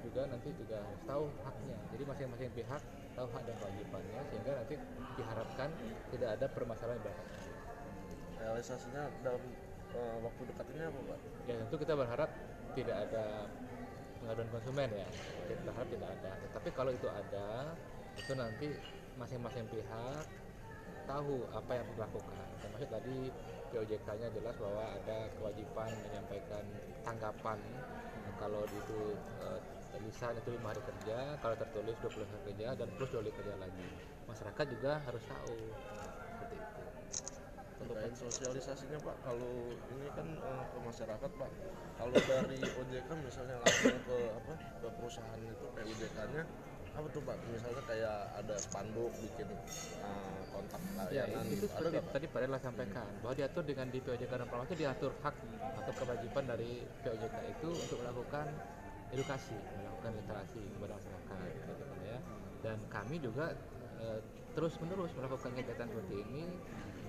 juga nanti juga harus tahu haknya. Jadi masing-masing pihak tahu hak dan kewajibannya, sehingga nanti diharapkan tidak ada permasalahan belakangan. Realisasinya dalam waktu dekat ini apa Pak? Ya tentu kita berharap tidak ada pengaduan konsumen ya, kita berharap tidak ada. Tetapi kalau itu ada, itu nanti masing-masing pihak tahu apa yang harus dilakukan. Termasuk tadi POJK-nya jelas bahwa ada kewajiban menyampaikan tanggapan. Kalau itu lisan itu 5 hari kerja, kalau tertulis 20 hari kerja dan plus 2 hari kerja lagi. Masyarakat juga harus tahu seperti itu. Terkait sosialisasinya Pak, kalau ini kan ke masyarakat Pak, kalau dari OJK misalnya langsung ke perusahaan itu PUJK-nya apa tuh Pak? Misalnya kayak ada spanduk bikin kontak Ya, layanan itu gitu, ada seperti nggak Pak? tadi Pak Rela sampaikan bahwa diatur dengan di POJK dan Pramas itu diatur hak atau kewajiban dari POJK itu untuk melakukan edukasi, melakukan literasi kepada masyarakat, gitu kan ya. Dan kami juga terus-menerus melakukan kegiatan seperti ini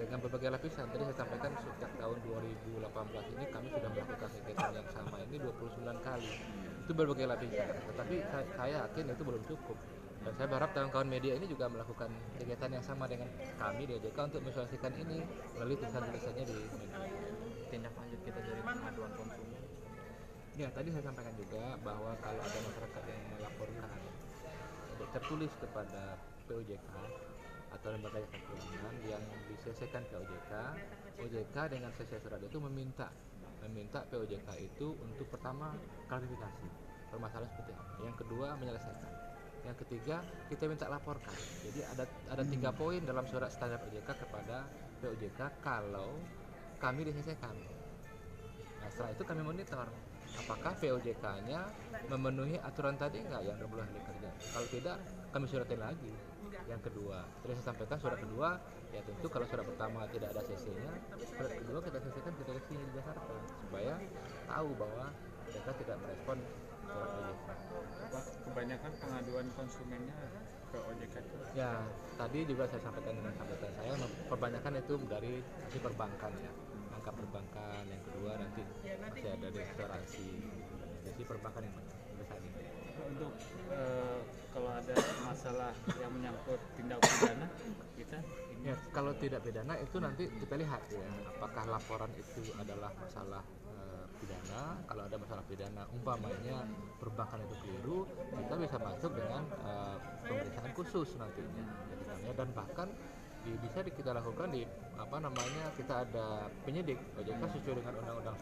dengan berbagai lapisan. Tadi saya sampaikan sejak tahun 2018 ini kami sudah melakukan kegiatan yang sama ini 29 kali. Itu berbagai lapisan. Tetapi saya yakin itu belum cukup. Dan saya berharap kawan-kawan media ini juga melakukan kegiatan yang sama dengan kami di OJK untuk mensosialisasikan ini melalui tulisan-tulisannya di media. Tindak lanjut kita dari pengaduan konsumen. Ya, tadi saya sampaikan juga bahwa kalau ada masyarakat yang melaporkan tertulis kepada POJK atau lembaga jasa keuangan yang diselesaikan ke OJK, OJK dengan selesai surat itu meminta POJK itu untuk pertama klarifikasi permasalahan seperti apa, yang kedua menyelesaikan, yang ketiga kita minta laporkan. Jadi ada 3 poin dalam surat standar OJK kepada POJK kalau kami diselesaikan. Nah, setelah itu kami monitor apakah POJK-nya memenuhi aturan tadi nggak yang 20 hari kerja. Kalau tidak, kami suratin lagi. Yang kedua, terus saya sampaikan surat kedua, ya tentu kalau surat pertama tidak ada CC-nya, surat kedua kita selesaikan ke direksi di Jakarta supaya tahu bahwa mereka tidak merespon surat OJK. Kebanyakan pengaduan konsumennya ke OJK itu. Ya, tadi juga saya sampaikan dengan sambutan saya, kebanyakan itu dari sisi perbankan ya, angka perbankan. Yang kedua nanti masih ada di asuransi, jadi perbankan yang besar ini. Untuk kalau ada masalah yang menyangkut tindak pidana kita ini Ya, kalau tidak pidana itu nanti kita lihat ya, apakah laporan itu adalah masalah pidana. Kalau ada masalah pidana, umpamanya perbankan itu keliru, kita bisa masuk dengan pemeriksaan khusus nantinya, gitu kan ya. Dan bahkan bisa kita lakukan di kita ada penyidik OJK sesuai dengan Undang-Undang